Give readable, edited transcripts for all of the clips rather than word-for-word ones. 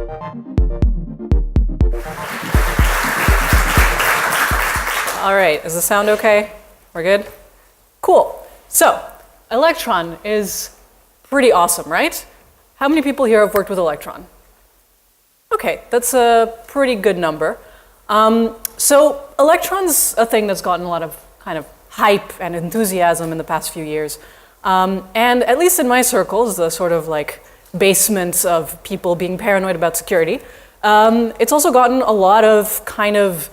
All right, is the sound okay? We're good? Cool. So, Electron is pretty awesome, right? How many people here have worked with Electron? Okay, that's a pretty good number. So Electron's a thing that's gotten a lot of kind of hype and enthusiasm in the past few years. And at least in my circles, the sort of like basements of people being paranoid about security, it's also gotten a lot of kind of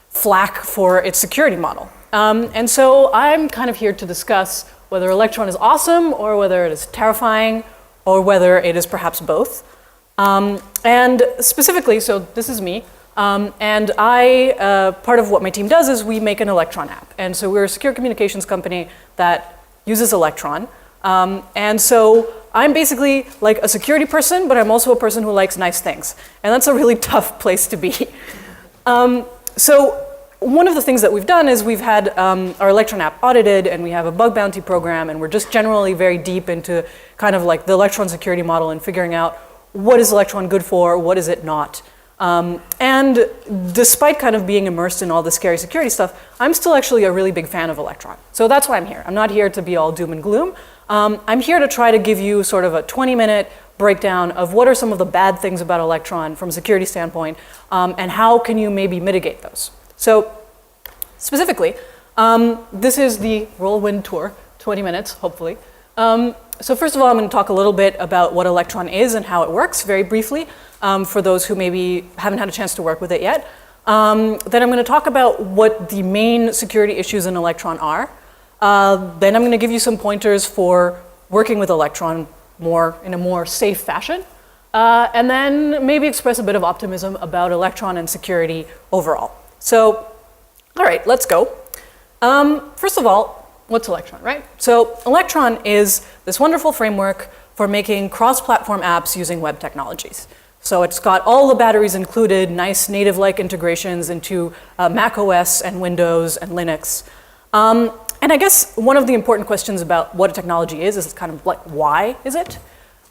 flack for its security model. And so I'm kind of here to discuss whether Electron is awesome or whether it is terrifying or whether it is perhaps both. And specifically, so this is me, and part of what my team does is we make an Electron app. And so we're a secure communications company that uses Electron. And so I'm basically like a security person, but I'm also a person who likes nice things. And that's a really tough place to be. So one of the things that we've done is we've had our Electron app audited, and we have a bug bounty program, and we're just generally very deep into kind of like the Electron security model and figuring out what is Electron good for, what is it not. And despite kind of being immersed in all the scary security stuff, I'm still actually a really big fan of Electron. So that's why I'm here. I'm not here to be all doom and gloom. I'm here to try to give you sort of a 20-minute breakdown of what are some of the bad things about Electron from a security standpoint, and how can you maybe mitigate those. So specifically, this is the whirlwind tour, 20 minutes, hopefully. So first of all, I'm going to talk a little bit about what Electron is and how it works, very briefly, for those who maybe haven't had a chance to work with it yet. Then I'm going to talk about what the main security issues in Electron are. Then I'm going to give you some pointers for working with Electron in a more safe fashion. And then maybe express a bit of optimism about Electron and security overall. So, all right, let's go. First of all, what's Electron, right? So Electron is this wonderful framework for making cross-platform apps using web technologies. So it's got all the batteries included, nice native-like integrations into Mac OS and Windows and Linux. And I guess one of the important questions about what a technology is kind of like, why is it?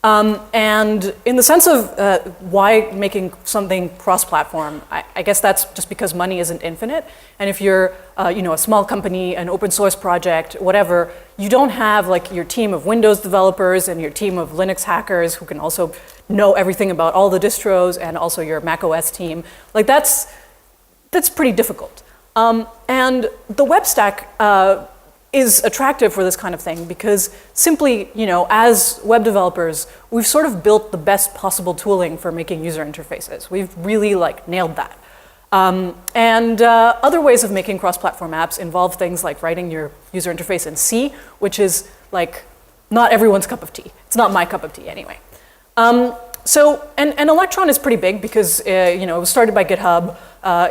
And in the sense of why making something cross-platform, I guess that's just because money isn't infinite. And if you're a small company, an open source project, whatever, you don't have like your team of Windows developers and your team of Linux hackers who can also know everything about all the distros, and also your Mac OS team. Like that's pretty difficult. And the web stack is attractive for this kind of thing because simply, as web developers, we've sort of built the best possible tooling for making user interfaces. We've really nailed that. And other ways of making cross-platform apps involve things like writing your user interface in C, which is not everyone's cup of tea. It's not my cup of tea anyway. So Electron is pretty big because it was started by GitHub.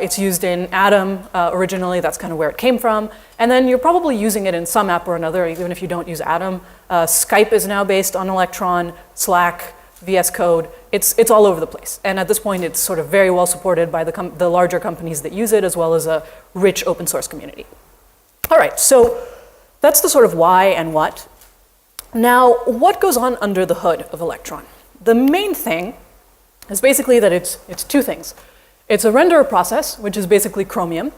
It's used in Atom originally. That's kind of where it came from. And then you're probably using it in some app or another, even if you don't use Atom. Skype is now based on Electron, Slack, VS Code. It's all over the place. And at this point, it's sort of very well supported by the larger companies that use it, as well as a rich open source community. All right, so that's the sort of why and what. Now, what goes on under the hood of Electron? The main thing is basically that it's two things. It's a renderer process, which is basically Chromium,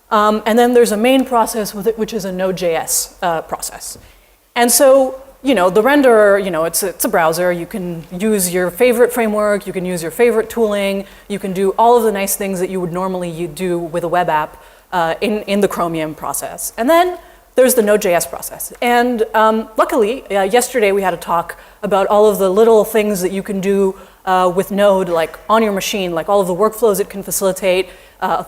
and then there's a main process with it, which is a Node.js process. And so, the renderer, it's a browser. You can use your favorite framework, you can use your favorite tooling, you can do all of the nice things that you would normally do with a web app in the Chromium process. And then there's the Node.js process. And luckily, yesterday we had a talk about all of the little things that you can do with Node, on your machine, all of the workflows it can facilitate,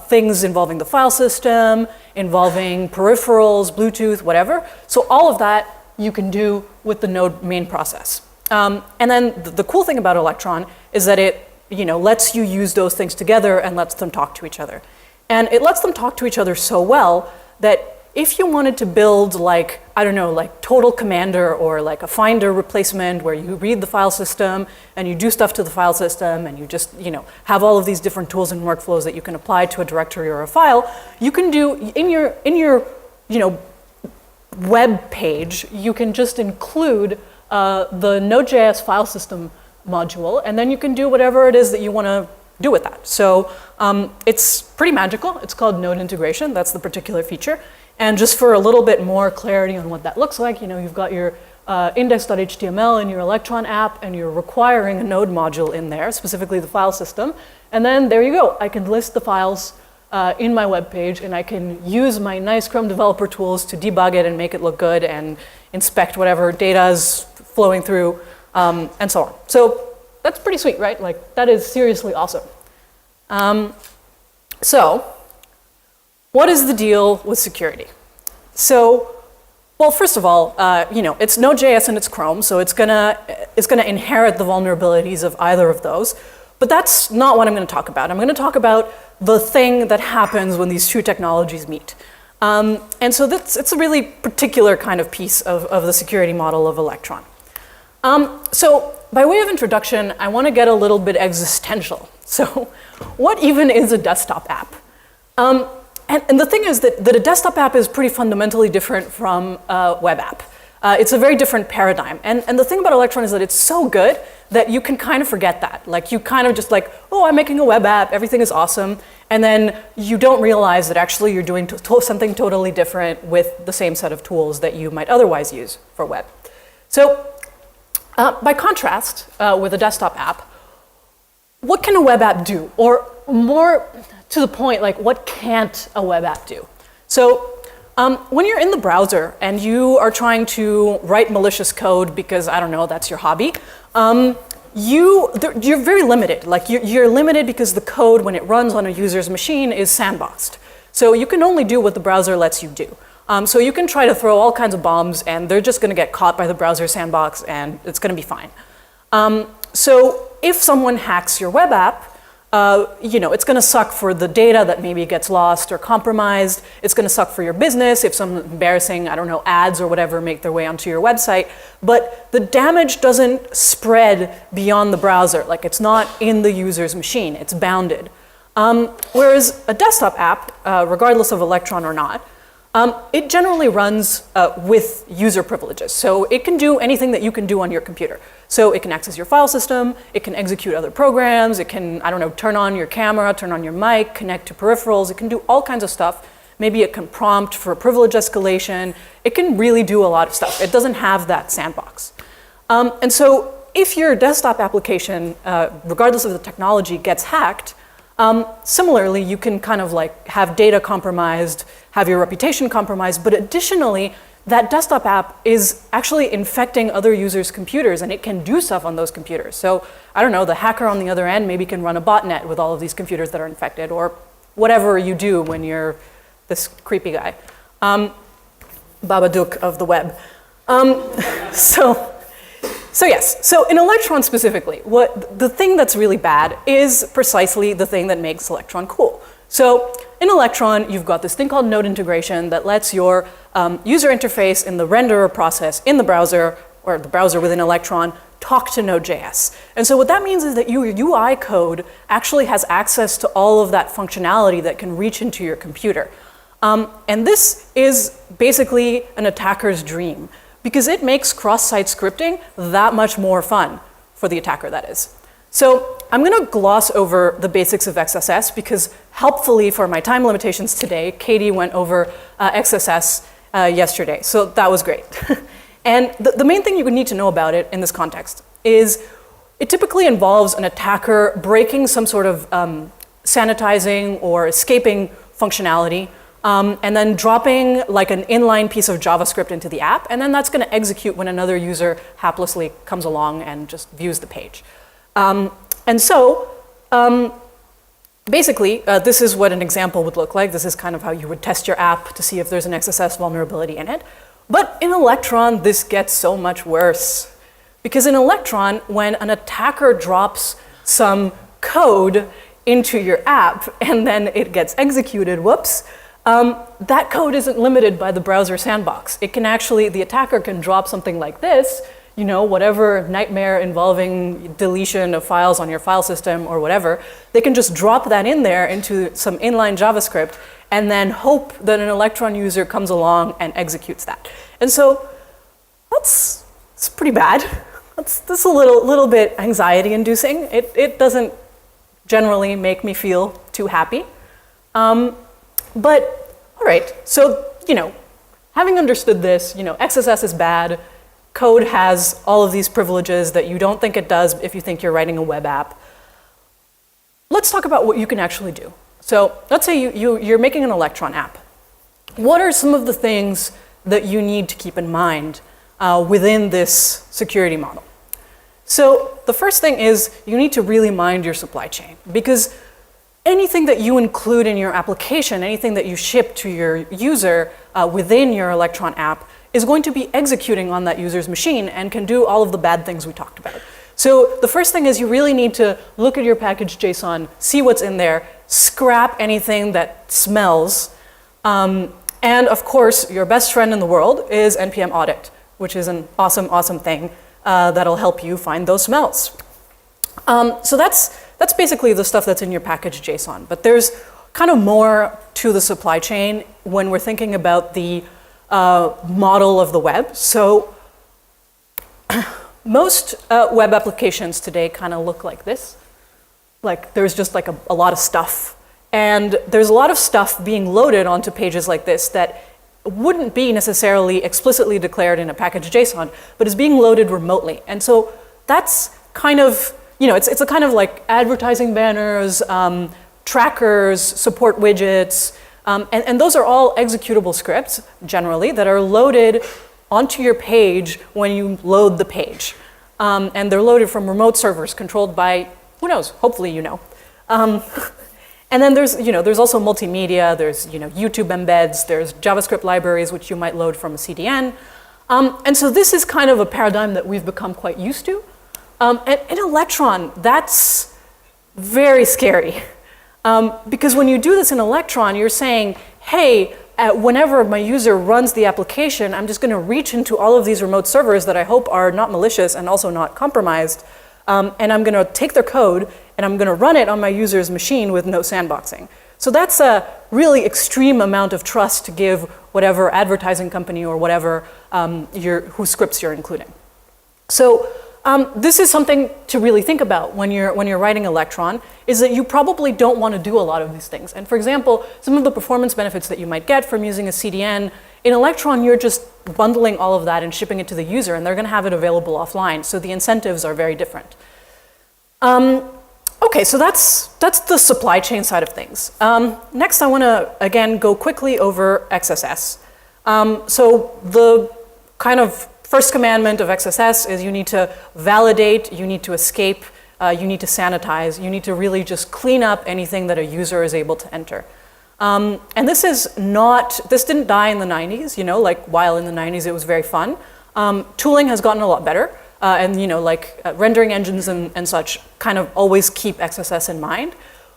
things involving the file system, involving peripherals, Bluetooth, whatever. So all of that you can do with the Node main process. And then the cool thing about Electron is that it lets you use those things together and lets them talk to each other. And it lets them talk to each other so well that if you wanted to build Total Commander or a Finder replacement where you read the file system and you do stuff to the file system and you just, have all of these different tools and workflows that you can apply to a directory or a file, you can do in your web page, you can just include the Node.js file system module, and then you can do whatever it is that you want to do with that. So it's pretty magical. It's called node integration. That's the particular feature. And just for a little bit more clarity on what that looks like, you've got your index.html in your Electron app, and you're requiring a node module in there, specifically the file system. And then there you go. I can list the files in my web page, and I can use my nice Chrome developer tools to debug it and make it look good and inspect whatever data is flowing through, and so on. So that's pretty sweet, right? Like, that is seriously awesome. So what is the deal with security? So, well, first of all, it's Node.js and it's Chrome, so it's gonna inherit the vulnerabilities of either of those. But that's not what I'm going to talk about. I'm going to talk about the thing that happens when these two technologies meet. And so it's a really particular kind of piece of the security model of Electron. So by way of introduction, I want to get a little bit existential. So what even is a desktop app? And the thing is that a desktop app is pretty fundamentally different from a web app. It's a very different paradigm. And the thing about Electron is that it's so good that you can kind of forget that. Like, you kind of just like, oh, I'm making a web app, everything is awesome. And then you don't realize that actually you're doing something totally different with the same set of tools that you might otherwise use for web. So by contrast with a desktop app, what can a web app do? Or more to the point, like, what can't a web app do? So when you're in the browser and you are trying to write malicious code because, I don't know, that's your hobby, you're very limited. Like, you're limited because the code, when it runs on a user's machine, is sandboxed. So you can only do what the browser lets you do. So you can try to throw all kinds of bombs, and they're just going to get caught by the browser sandbox, and it's going to be fine. So if someone hacks your web app, it's going to suck for the data that maybe gets lost or compromised. It's going to suck for your business if some embarrassing, I don't know, ads or whatever make their way onto your website. But the damage doesn't spread beyond the browser. Like, it's not in the user's machine. It's bounded. Whereas a desktop app, regardless of Electron or not, it generally runs with user privileges. So it can do anything that you can do on your computer. So it can access your file system, it can execute other programs, it can, I don't know, turn on your camera, turn on your mic, connect to peripherals, it can do all kinds of stuff. Maybe it can prompt for privilege escalation. It can really do a lot of stuff. It doesn't have that sandbox. And so if your desktop application, regardless of the technology, gets hacked, similarly, you can kind of like have data compromised, have your reputation compromised, but additionally, that desktop app is actually infecting other users' computers, and it can do stuff on those computers. So, I don't know, the hacker on the other end maybe can run a botnet with all of these computers that are infected, or whatever you do when you're this creepy guy. Babadook of the web. So yes, so in Electron specifically, the thing that's really bad is precisely the thing that makes Electron cool. So in Electron, you've got this thing called node integration that lets your user interface in the renderer process in the browser, or the browser within Electron, talk to Node.js. And so what that means is that your UI code actually has access to all of that functionality that can reach into your computer. And this is basically an attacker's dream, because it makes cross-site scripting that much more fun for the attacker, that is. So I'm going to gloss over the basics of XSS because helpfully for my time limitations today, Katie went over XSS yesterday. So that was great. And the main thing you would need to know about it in this context is it typically involves an attacker breaking some sort of sanitizing or escaping functionality, and then dropping like an inline piece of JavaScript into the app, and then that's going to execute when another user haplessly comes along and just views the page. And so, basically, this is what an example would look like. This is kind of how you would test your app to see if there's an XSS vulnerability in it. But in Electron, this gets so much worse. Because in Electron, when an attacker drops some code into your app and then it gets executed, whoops, that code isn't limited by the browser sandbox. It can actually, the attacker can drop something like this, you know, whatever nightmare involving deletion of files on your file system or whatever, they can just drop that in there into some inline JavaScript and then hope that an Electron user comes along and executes that. And so it's pretty bad. That's a little bit anxiety-inducing. It doesn't generally make me feel too happy. But, all right, so, having understood this, XSS is bad. Code has all of these privileges that you don't think it does if you think you're writing a web app. Let's talk about what you can actually do. So let's say you're making an Electron app. What are some of the things that you need to keep in mind within this security model? So the first thing is you need to really mind your supply chain, because anything that you include in your application, anything that you ship to your user within your Electron app is going to be executing on that user's machine and can do all of the bad things we talked about. So the first thing is you really need to look at your package JSON, see what's in there, scrap anything that smells, and of course, your best friend in the world is npm audit, which is an awesome thing that'll help you find those smells. So that's basically the stuff that's in your package JSON, but there's kind of more to the supply chain when we're thinking about the model of the web. So most web applications today kind of look like this. Like there's just like a lot of stuff. And there's a lot of stuff being loaded onto pages like this that wouldn't be necessarily explicitly declared in a package JSON, but is being loaded remotely. And so that's kind of, it's a kind of like advertising banners, trackers, support widgets, and those are all executable scripts, generally, that are loaded onto your page when you load the page. And they're loaded from remote servers controlled by, who knows, hopefully you know. And then there's also multimedia, there's YouTube embeds, there's JavaScript libraries which you might load from a CDN. And so this is kind of a paradigm that we've become quite used to. And in Electron, that's very scary. Because when you do this in Electron, you're saying, hey, whenever my user runs the application, I'm just going to reach into all of these remote servers that I hope are not malicious and also not compromised, and I'm going to take their code and I'm going to run it on my user's machine with no sandboxing. So that's a really extreme amount of trust to give whatever advertising company or whatever whose scripts you're including. So this is something to really think about when you're writing Electron, is that you probably don't want to do a lot of these things. And for example, some of the performance benefits that you might get from using a CDN, in Electron you're just bundling all of that and shipping it to the user, and they're going to have it available offline. So the incentives are very different. Okay, so that's the supply chain side of things. Next, I want to, again, go quickly over XSS. So the kind of first commandment of XSS is you need to validate, you need to escape, you need to sanitize, you need to really just clean up anything that a user is able to enter. And this didn't die in the 90s, like while in the 90s it was very fun. Tooling has gotten a lot better. And rendering engines and such kind of always keep XSS in mind,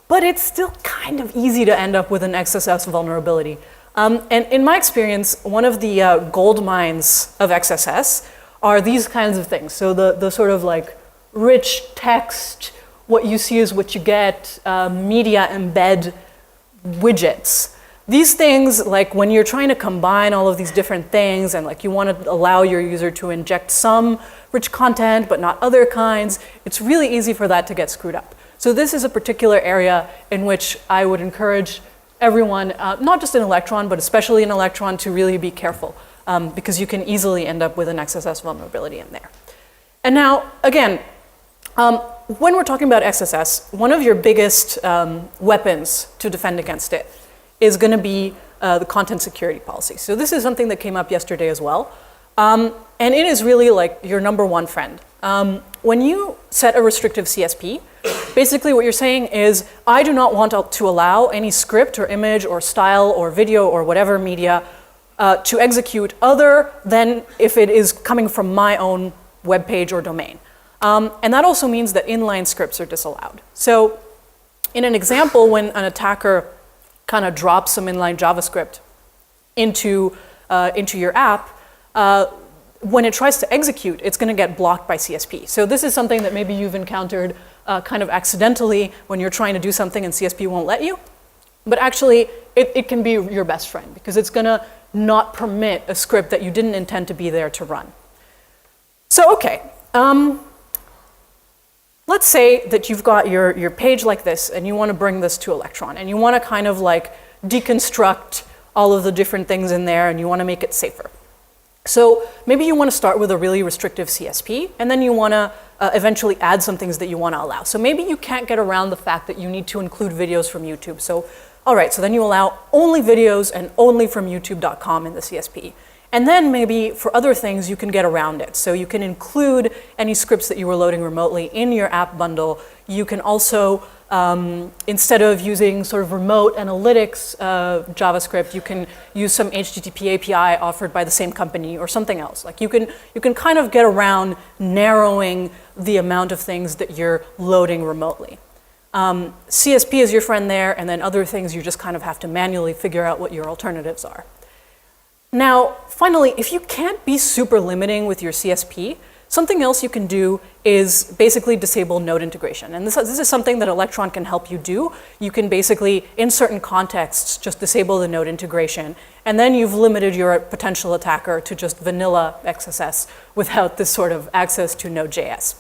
but it's still kind of easy to end up with an XSS vulnerability. And in my experience, one of the gold mines of XSS are these kinds of things. So the sort of like rich text, what you see is what you get, media embed widgets. These things, like when you're trying to combine all of these different things and like you want to allow your user to inject some rich content but not other kinds, it's really easy for that to get screwed up. So this is a particular area in which I would encourage everyone, not just in Electron, but especially in Electron, to really be careful because you can easily end up with an XSS vulnerability in there. And now, again, when we're talking about XSS, one of your biggest weapons to defend against it is going to be the content security policy. So this is something that came up yesterday as well. And it is really like your number one friend. When you set a restrictive CSP, basically what you're saying is, I do not want to allow any script or image or style or video or whatever media to execute other than if it is coming from my own web page or domain. And that also means that inline scripts are disallowed. So in an example, when an attacker kind of drops some inline JavaScript into your app, when it tries to execute, it's going to get blocked by CSP. So this is something that maybe you've encountered kind of accidentally when you're trying to do something and CSP won't let you. But actually, it can be your best friend because it's going to not permit a script that you didn't intend to be there to run. So okay, let's say that you've got your page like this and you want to bring this to Electron and you want to kind of like deconstruct all of the different things in there and you want to make it safer. So maybe you want to start with a really restrictive CSP and then you want to eventually add some things that you want to allow. So maybe you can't get around the fact that you need to include videos from YouTube. So, all right, so then you allow only videos and only from youtube.com in the CSP. And then maybe for other things, you can get around it. So you can include any scripts that you were loading remotely in your app bundle. You can also, instead of using sort of remote analytics JavaScript, you can use some HTTP API offered by the same company or something else. Like you can kind of get around narrowing the amount of things that you're loading remotely. CSP is your friend there, and then other things you just kind of have to manually figure out what your alternatives are. Now, finally, if you can't be super limiting with your CSP, something else you can do is basically disable node integration. And this is something that Electron can help you do. You can basically, in certain contexts, just disable the node integration. And then you've limited your potential attacker to just vanilla XSS without this sort of access to Node.js.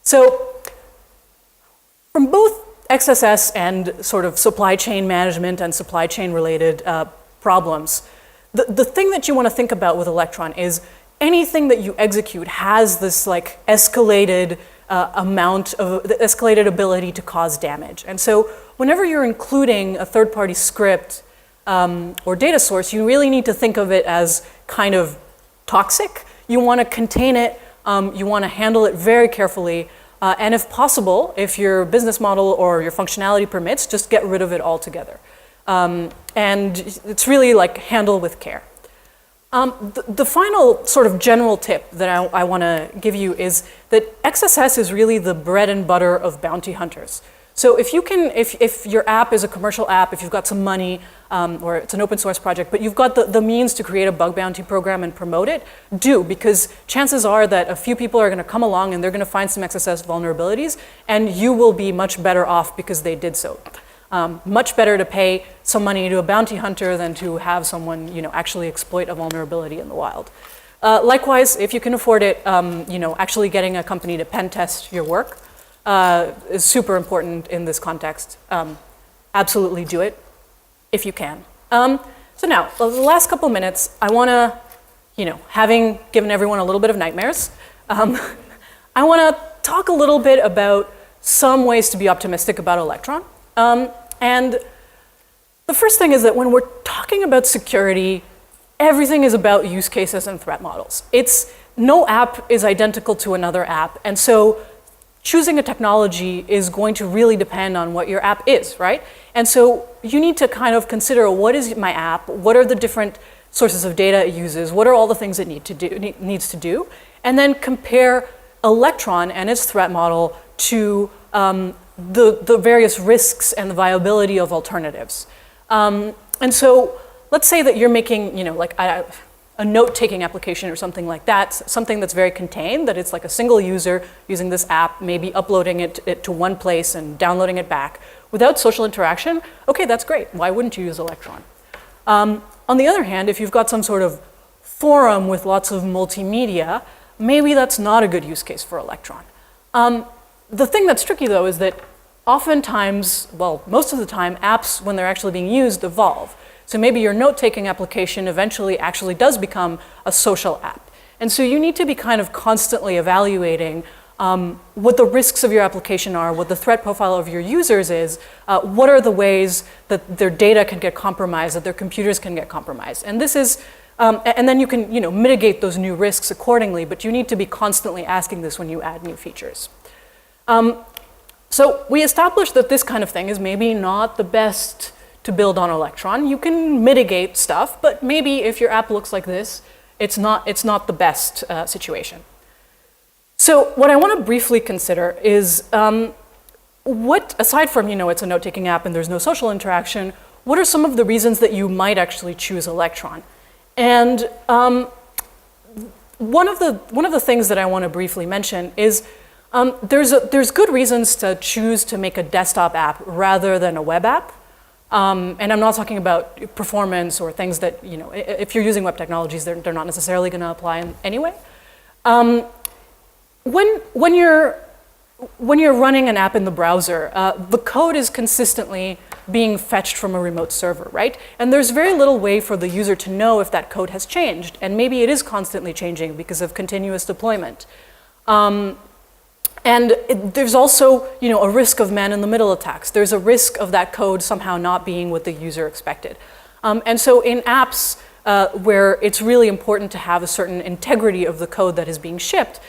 So from both XSS and sort of supply chain management and supply chain related problems, the thing that you want to think about with Electron is anything that you execute has this like escalated escalated ability to cause damage. And so whenever you're including a third-party script or data source, you really need to think of it as kind of toxic. You want to contain it, you want to handle it very carefully, and if possible, if your business model or your functionality permits, just get rid of it altogether. And it's really like handle with care. The final sort of general tip that I want to give you is that XSS is really the bread and butter of bounty hunters. So if your app is a commercial app, if you've got some money, or it's an open source project, but you've got the means to create a bug bounty program and promote it, do, because chances are that a few people are going to come along and they're going to find some XSS vulnerabilities, and you will be much better off because they did so. Much better to pay some money to a bounty hunter than to have someone, actually exploit a vulnerability in the wild. Likewise, if you can afford it, actually getting a company to pen test your work is super important in this context. Absolutely do it if you can. So now, the last couple minutes, I want to, having given everyone a little bit of nightmares, I want to talk a little bit about some ways to be optimistic about Electron. And the first thing is that when we're talking about security, everything is about use cases and threat models. No app is identical to another app, and so choosing a technology is going to really depend on what your app is, right? And so you need to kind of consider, what is my app? What are the different sources of data it uses? What are all the things it needs to do? And then compare Electron and its threat model to the various risks and the viability of alternatives. And so let's say that you're making, like a note-taking application or something like that, something that's very contained, that it's like a single user using this app, maybe uploading it to one place and downloading it back without social interaction. Okay, that's great. Why wouldn't you use Electron? On the other hand, if you've got some sort of forum with lots of multimedia, maybe that's not a good use case for Electron. The thing that's tricky, though, is that oftentimes, well, most of the time, apps, when they're actually being used, evolve. So maybe your note-taking application eventually actually does become a social app. And so you need to be kind of constantly evaluating what the risks of your application are, what the threat profile of your users is, what are the ways that their data can get compromised, that their computers can get compromised. And this is, and then you can mitigate those new risks accordingly, but you need to be constantly asking this when you add new features. So we established that this kind of thing is maybe not the best to build on Electron. You can mitigate stuff, but maybe if your app looks like this, it's not the best situation. So what I want to briefly consider is aside from, it's a note-taking app and there's no social interaction, what are some of the reasons that you might actually choose Electron? And one of the things that I want to briefly mention is there's good reasons to choose to make a desktop app rather than a web app. And I'm not talking about performance or things that, if you're using web technologies, they're not necessarily going to apply anyway. when you're running an app in the browser, the code is consistently being fetched from a remote server, right? And there's very little way for the user to know if that code has changed, and maybe it is constantly changing because of continuous deployment. There's also, a risk of man-in-the-middle attacks. There's a risk of that code somehow not being what the user expected. And so in apps where it's really important to have a certain integrity of the code that is being shipped,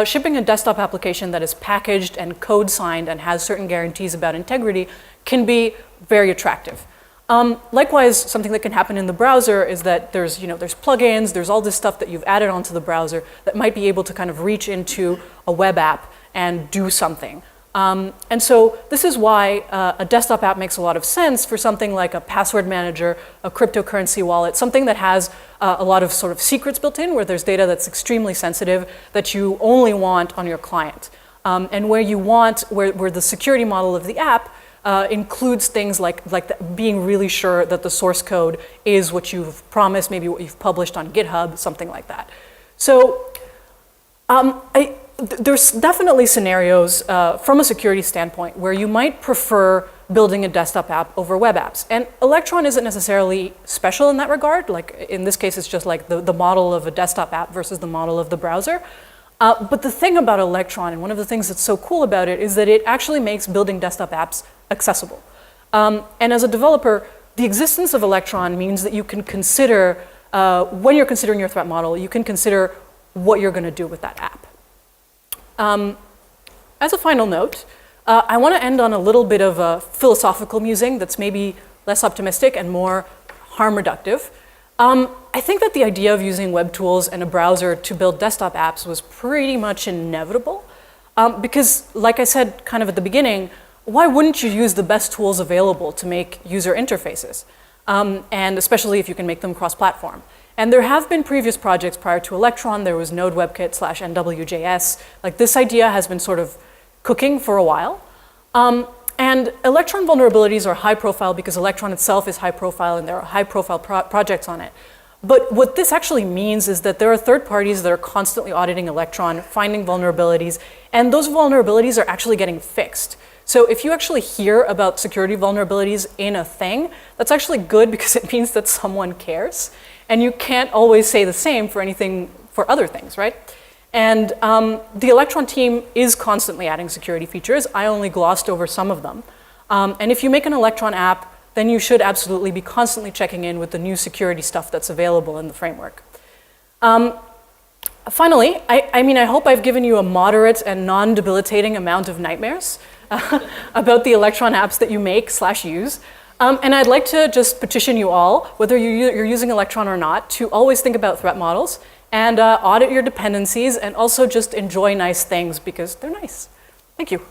shipping a desktop application that is packaged and code signed and has certain guarantees about integrity can be very attractive. Likewise, something that can happen in the browser is that there's plugins, there's all this stuff that you've added onto the browser that might be able to kind of reach into a web app and do something. And so this is why a desktop app makes a lot of sense for something like a password manager, a cryptocurrency wallet, something that has a lot of sort of secrets built in, where there's data that's extremely sensitive that you only want on your client. And where the security model of the app includes things like being really sure that the source code is what you've promised, maybe what you've published on GitHub, something like that. So there's definitely scenarios from a security standpoint where you might prefer building a desktop app over web apps. And Electron isn't necessarily special in that regard. Like in this case, it's just like the model of a desktop app versus the model of the browser. But the thing about Electron, and one of the things that's so cool about it, is that it actually makes building desktop apps accessible. And as a developer, the existence of Electron means that you can consider, when you're considering your threat model, you can consider what you're going to do with that app. As a final note, I want to end on a little bit of a philosophical musing that's maybe less optimistic and more harm reductive. I think that the idea of using web tools and a browser to build desktop apps was pretty much inevitable. Because, like I said kind of at the beginning, why wouldn't you use the best tools available to make user interfaces? And especially if you can make them cross-platform. And there have been previous projects prior to Electron. There was Node WebKit / NWJS. Like this idea has been sort of cooking for a while. And Electron vulnerabilities are high profile because Electron itself is high profile and there are high profile projects on it. But what this actually means is that there are third parties that are constantly auditing Electron, finding vulnerabilities, and those vulnerabilities are actually getting fixed. So if you actually hear about security vulnerabilities in a thing, that's actually good because it means that someone cares. And you can't always say the same for other things, right? And the Electron team is constantly adding security features. I only glossed over some of them. And if you make an Electron app, then you should absolutely be constantly checking in with the new security stuff that's available in the framework. Finally, I hope I've given you a moderate and non-debilitating amount of nightmares about the Electron apps that you make / use. And I'd like to just petition you all, whether you're using Electron or not, to always think about threat models and audit your dependencies and also just enjoy nice things because they're nice. Thank you.